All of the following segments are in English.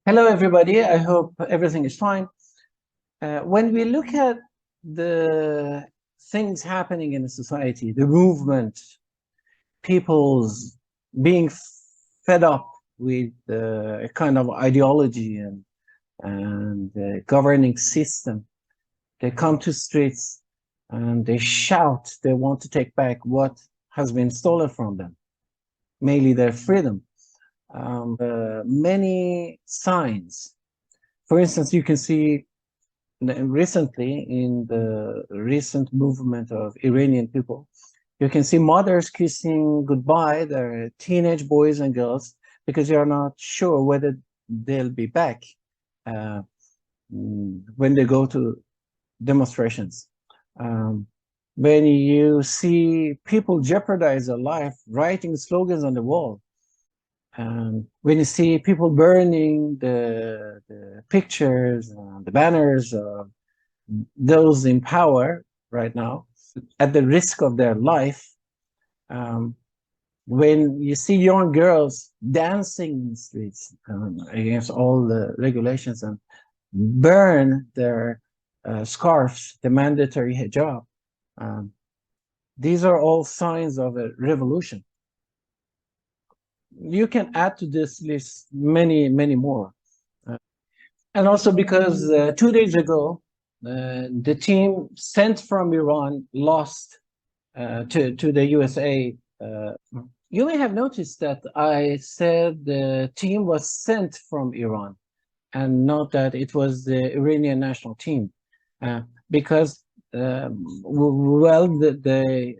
Hello, everybody. I hope everything is fine. When we look at the things happening in the society, the movement, people's being fed up with a kind of ideology and the governing system, they come to streets and they shout they want to take back what has been stolen from them, mainly their freedom. Many signs. For instance, you can see recently in the recent movement of Iranian people, you can see mothers kissing goodbye their teenage boys and girls because they are not sure whether they'll be back uh, when they go to demonstrations. Um, when you see people jeopardize their life writing slogans on the wall, when you see people burning the pictures, the banners of those in power right now, at the risk of their life, um, when you see young girls dancing in the streets against all the regulations and burn their scarves, the mandatory hijab, um, these are all signs of a revolution. You can add to this list many, many more. And also because 2 days ago, the team sent from Iran lost to the USA. You may have noticed that I said the team was sent from Iran and not that it was the Iranian national team. Because, well, they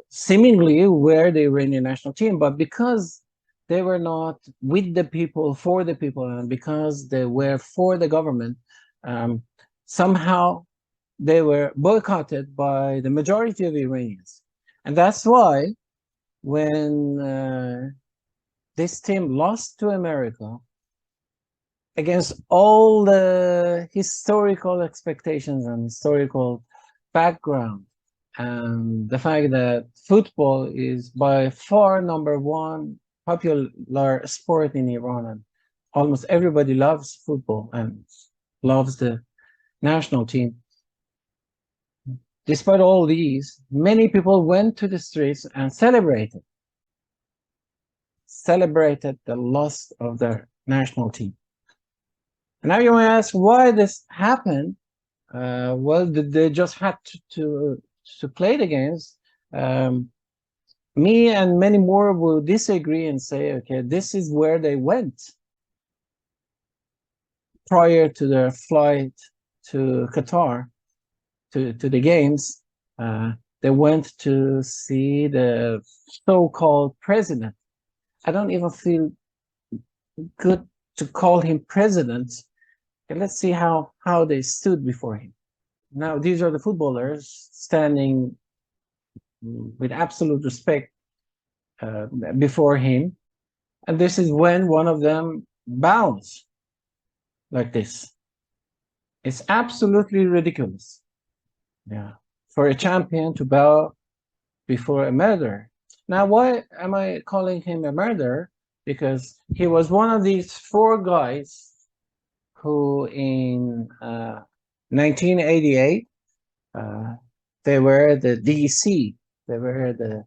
seemingly were the Iranian national team, but because they were not with the people, for the people, and because they were for the government, somehow they were boycotted by the majority of Iranians. And that's why when this team lost to America, against all the historical expectations and historical background, and the fact that football is by far number one popular sport in Iran, and almost everybody loves football and loves the national team. Despite all these, many people went to the streets and celebrated the loss of their national team. And now you may ask why this happened. Well, they just had to play the games. Me and many more will disagree and say, okay, this is where they went prior to their flight to Qatar, to the games. They went to see the so-called president. I don't even feel good to call him president. Okay, let's see how they stood before him. Now, these are the footballers standing with absolute respect before him. And this is when one of them bows like this. It's absolutely ridiculous. Yeah, for a champion to bow before a murderer. Now, why am I calling him a murderer? Because he was one of these four guys who in 1988, they were the DC, they were the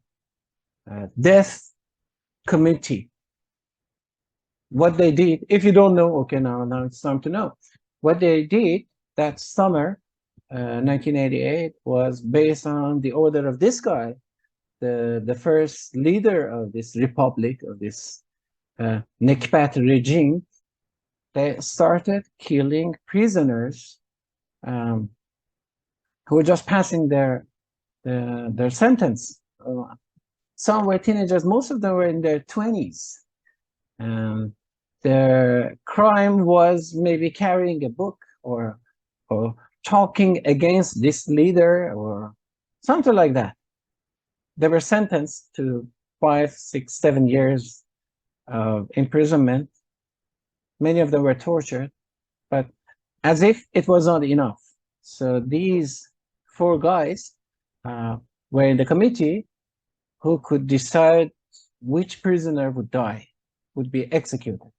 death committee. What they did, if you don't know, okay, now it's time to know. What they did that summer, 1988, was based on the order of this guy, the first leader of this republic, of this Nekbat regime. They started killing prisoners who were just passing their sentence. Some were teenagers, most of them were in their 20s. Their crime was maybe carrying a book or talking against this leader or something like that. They were sentenced to 5, 6, 7 years of imprisonment. Many of them were tortured, but as if it was not enough. So these four guys were in the committee who could decide which prisoner would die, would be executed.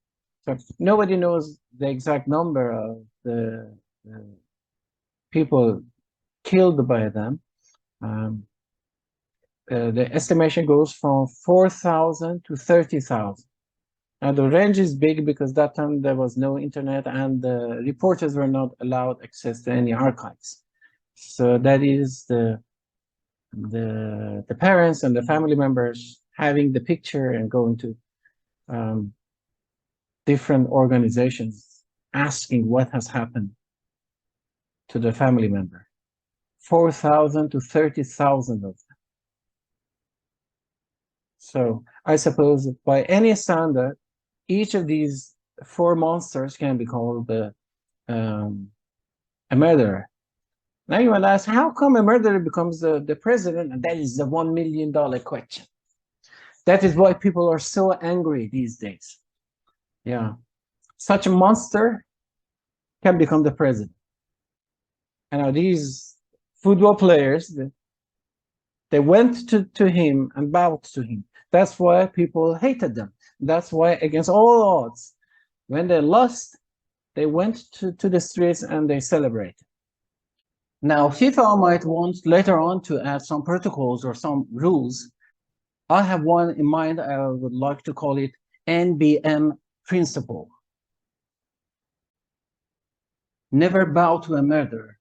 So nobody knows the exact number of the people killed by them. The estimation goes from 4,000 to 30,000. Now the range is big because that time there was no internet and the reporters were not allowed access to any archives. So that is the parents and the family members having the picture and going to different organizations asking what has happened to the family member. 4,000 to 30,000 of them. So I suppose by any standard, each of these four monsters can be called a murderer. Now you will ask, how come a murderer becomes the president? And that is the $1 million question. That is why people are so angry these days. Yeah, such a monster can become the president. And now these football players, they went to him and bowed to him. That's why people hated them. That's why, against all odds, when they lost, they went to the streets and they celebrated. Now, FIFA might want later on to add some protocols or some rules. I have one in mind. I would like to call it NBM principle. Never bow to a murderer.